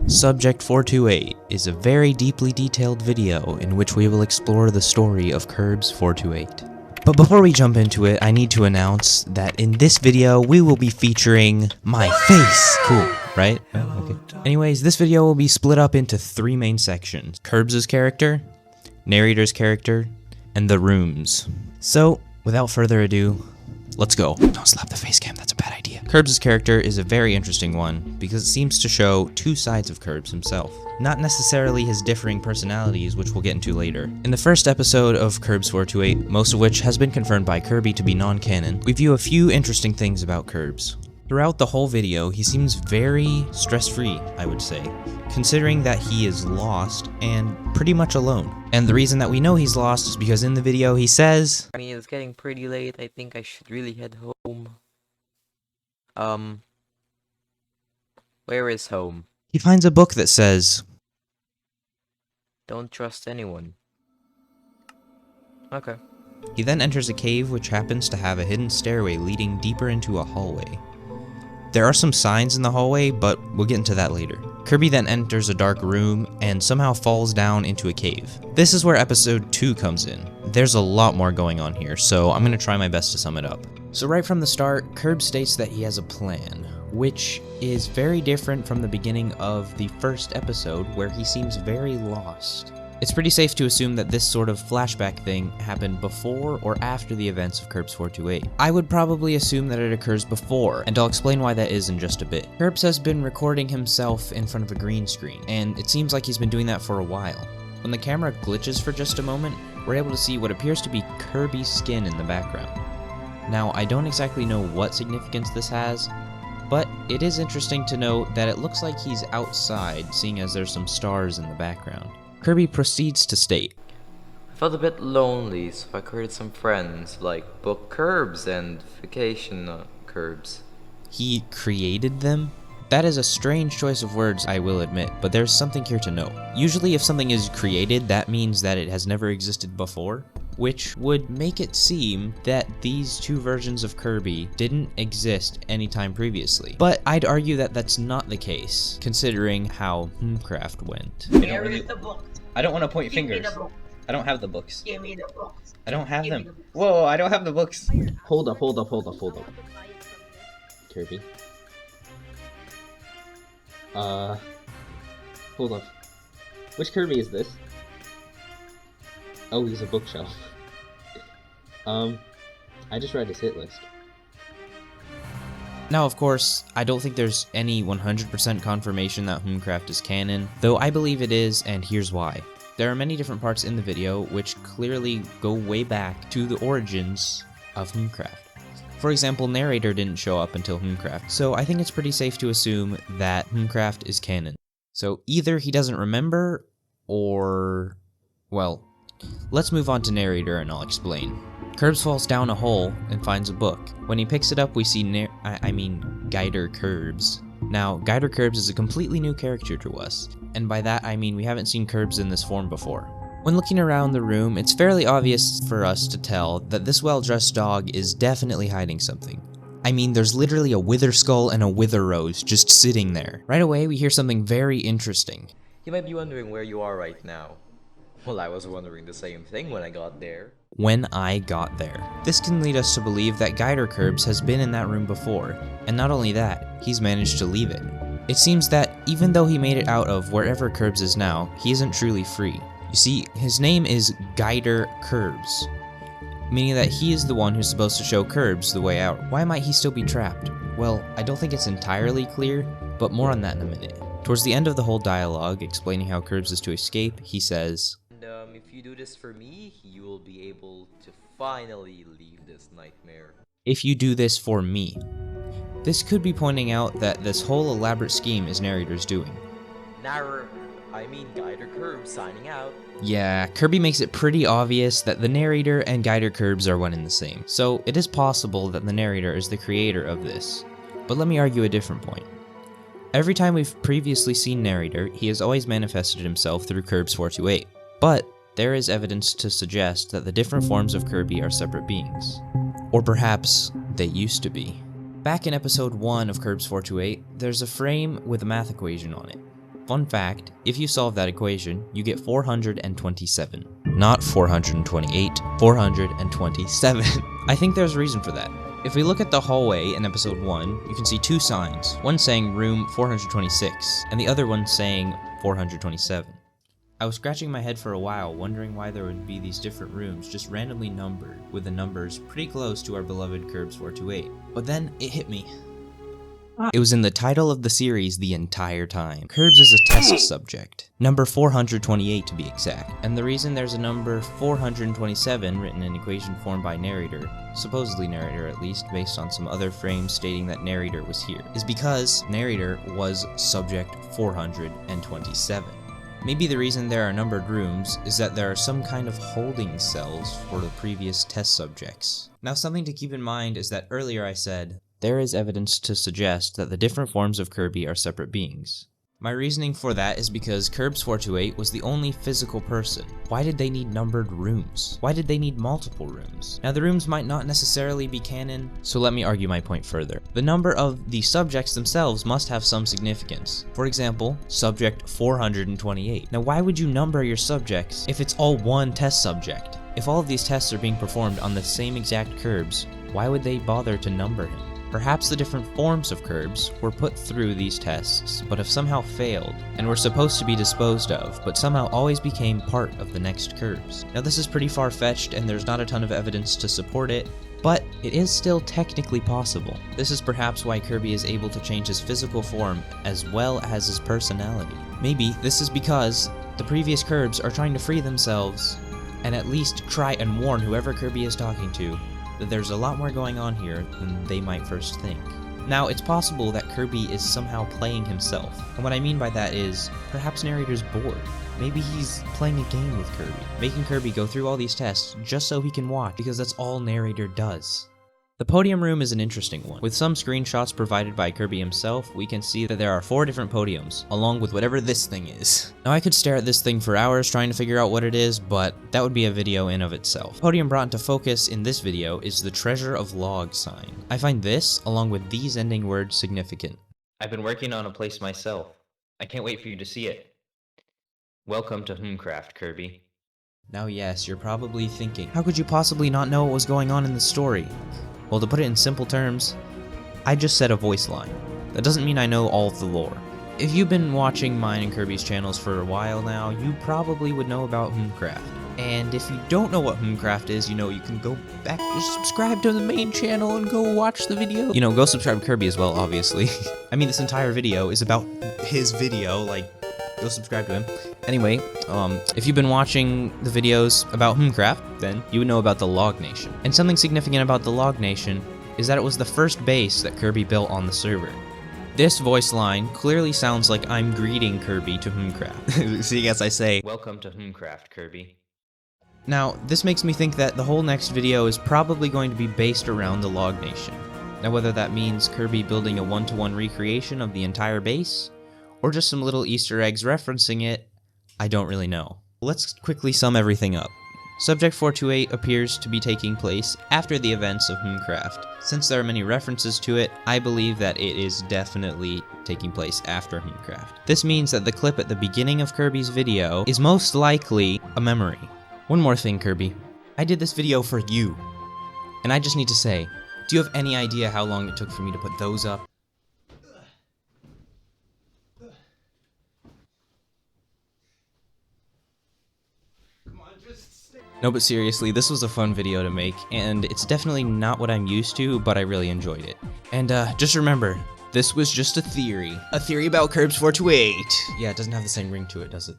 Subject 428 is a very deeply detailed video in which we will explore the story of Curbs 428. But before we jump into it, I need to announce that in this video, we will be featuring my face. Cool, right? Okay. Anyways, this video will be split up into three main sections: Curbs' character, narrator's character, and the rooms. So, without further ado, let's go. Don't slap the face cam, that's a bad idea. Curbs' character is a very interesting one because it seems to show two sides of Curbs himself. Not necessarily his differing personalities, which we'll get into later. In the first episode of Curbs 428, most of which has been confirmed by Kirby to be non-canon, we view a few interesting things about Curbs. Throughout the whole video, he seems very stress-free, I would say, considering that he is lost and pretty much alone. And the reason that we know he's lost is because in the video he says, I mean, it's getting pretty late. I think I should really head home. Where is home? he finds a book that says, Don't trust anyone. Okay. He then enters a cave which happens to have a hidden stairway leading deeper into a hallway. There are some signs in the hallway, but we'll get into that later. Kirby then enters a dark room and somehow falls down into a cave. This is where episode 2 comes in. There's a lot more going on here, so I'm going to try my best to sum it up. So right from the start, Kirby states that he has a plan, which is very different from the beginning of the first episode where he seems very lost. It's pretty safe to assume that this sort of flashback thing happened before or after the events of Curbs 428. I would probably assume that it occurs before, and I'll explain why that is in just a bit. Curbs has been recording himself in front of a green screen, and it seems like he's been doing that for a while. When the camera glitches for just a moment, we're able to see what appears to be Kirby's skin in the background. Now, I don't exactly know what significance this has, but it is interesting to note that it looks like he's outside, seeing as there's some stars in the background. Kirby proceeds to state, I felt a bit lonely, so I created some friends, like book Curbs and vacation Curbs. he created them? That is a strange choice of words, I will admit, but there's something here to note. Usually if something is created, that means that it has never existed before, which would make it seem that these two versions of Kirby didn't exist anytime previously. But I'd argue that that's not the case, considering how Craft went. I don't want to point fingers. I don't have the books. Give me the books. I don't have Give me them. the Whoa, I don't have the books. Hold up. Kirby. Hold up. Which Kirby is this? Oh, he's a bookshelf. I just read his hit list. Now, of course, I don't think there's any 100% confirmation that Craft is canon, though I believe it is, and here's why. There are many different parts in the video which clearly go way back to the origins of Craft. For example, narrator didn't show up until Craft, so I think it's pretty safe to assume that Craft is canon. So either he doesn't remember, or... well, let's move on to narrator and I'll explain. Curbs falls down a hole and finds a book. When he picks it up, we see Guider Curbs. Now, Guider Curbs is a completely new character to us, and by that I mean we haven't seen Curbs in this form before. When looking around the room, it's fairly obvious for us to tell that this well-dressed dog is definitely hiding something. I mean, there's literally a wither skull and a wither rose just sitting there. Right away, we hear something very interesting. You might be wondering where you are right now. Well, I was wondering the same thing when I got there. When I got there. This can lead us to believe that Guider Curbs has been in that room before, and not only that, he's managed to leave it. It seems that even though he made it out of wherever Curbs is now, he isn't truly free. You see, his name is Guider Curbs, meaning that he is the one who's supposed to show Curbs the way out. Why might he still be trapped? Well, I don't think it's entirely clear, but more on that in a minute. Towards the end of the whole dialogue, explaining how Curbs is to escape, he says, And if you do this for me, you will be able to finally leave this nightmare. if you do this for me. This could be pointing out that this whole elaborate scheme is narrator's doing. Guider Curbs signing out. Yeah, Kirby makes it pretty obvious that the narrator and Guider Curbs are one and the same, so it is possible that the narrator is the creator of this. But let me argue a different point. Every time we've previously seen narrator, he has always manifested himself through Curbs 428, but there is evidence to suggest that the different forms of Kirby are separate beings. Or perhaps they used to be. Back in episode 1 of Curbs 428, there's a frame with a math equation on it. Fun fact, if you solve that equation, you get 427. Not 428, 427. I think there's a reason for that. If we look at the hallway in episode 1, you can see two signs. One saying room 426, and the other one saying 427. I was scratching my head for a while, wondering why there would be these different rooms just randomly numbered, with the numbers pretty close to our beloved Curbs 428. But then, it hit me. It was in the title of the series the entire time. Curbs is a test subject. Number 428 to be exact. And the reason there's a number 427 written in equation form by narrator, supposedly narrator at least, based on some other frames stating that narrator was here, is because narrator was subject 427. Maybe the reason there are numbered rooms is that there are some kind of holding cells for the previous test subjects. Now something to keep in mind is that earlier I said, there is evidence to suggest that the different forms of Kirby are separate beings. My reasoning for that is because Curbs 428 was the only physical person. Why did they need numbered rooms? Why did they need multiple rooms? Now the rooms might not necessarily be canon, so let me argue my point further. The number of the subjects themselves must have some significance. For example, subject 428. Now why would you number your subjects if it's all one test subject? If all of these tests are being performed on the same exact Curbs, why would they bother to number him? Perhaps the different forms of Curbs were put through these tests, but have somehow failed, and were supposed to be disposed of, but somehow always became part of the next Curbs. Now this is pretty far-fetched, and there's not a ton of evidence to support it, but it is still technically possible. This is perhaps why Kirby is able to change his physical form as well as his personality. Maybe this is because the previous Curbs are trying to free themselves, and at least try and warn whoever Kirby is talking to that there's a lot more going on here than they might first think. Now, it's possible that Kirby is somehow playing himself, and what I mean by that is, perhaps narrator's bored. Maybe he's playing a game with Kirby, making Kirby go through all these tests just so he can watch, because that's all narrator does. The podium room is an interesting one. With some screenshots provided by Kirby himself, we can see that there are 4 different podiums, along with whatever this thing is. Now I could stare at this thing for hours trying to figure out what it is, but that would be a video in of itself. The podium brought into focus in this video is the Treasure of Log sign. I find this, along with these ending words, significant. I've been working on a place myself. I can't wait for you to see it. Welcome to Homecraft, Kirby. Now yes, you're probably thinking, how could you possibly not know what was going on in the story? Well, to put it in simple terms, I just said a voice line. That doesn't mean I know all of the lore. If you've been watching mine and Kirby's channels for a while now, you probably would know about Homecraft. And if you don't know what Homecraft is, you can go back, just subscribe to the main channel and go watch the video. Go subscribe to Kirby as well, obviously. I mean, this entire video is about his video, go subscribe to him. Anyway, if you've been watching the videos about Homecraft, then you would know about the Log Nation. And something significant about the Log Nation is that it was the first base that Kirby built on the server. This voice line clearly sounds like I'm greeting Kirby to Homecraft. See, as I say, welcome to Homecraft, Kirby. Now, this makes me think that the whole next video is probably going to be based around the Log Nation. Now, whether that means Kirby building a one-to-one recreation of the entire base, or just some little Easter eggs referencing it, I don't really know. Let's quickly sum everything up. Subject 428 appears to be taking place after the events of Homecraft. Since there are many references to it, I believe that it is definitely taking place after Homecraft. This means that the clip at the beginning of Kirby's video is most likely a memory. One more thing, Kirby. I did this video for you. And I just need to say, do you have any idea how long it took for me to put those up? No, but seriously, this was a fun video to make, and it's definitely not what I'm used to, but I really enjoyed it. And just remember, this was just a theory. A theory about Curbs 428. Yeah, it doesn't have the same ring to it, does it?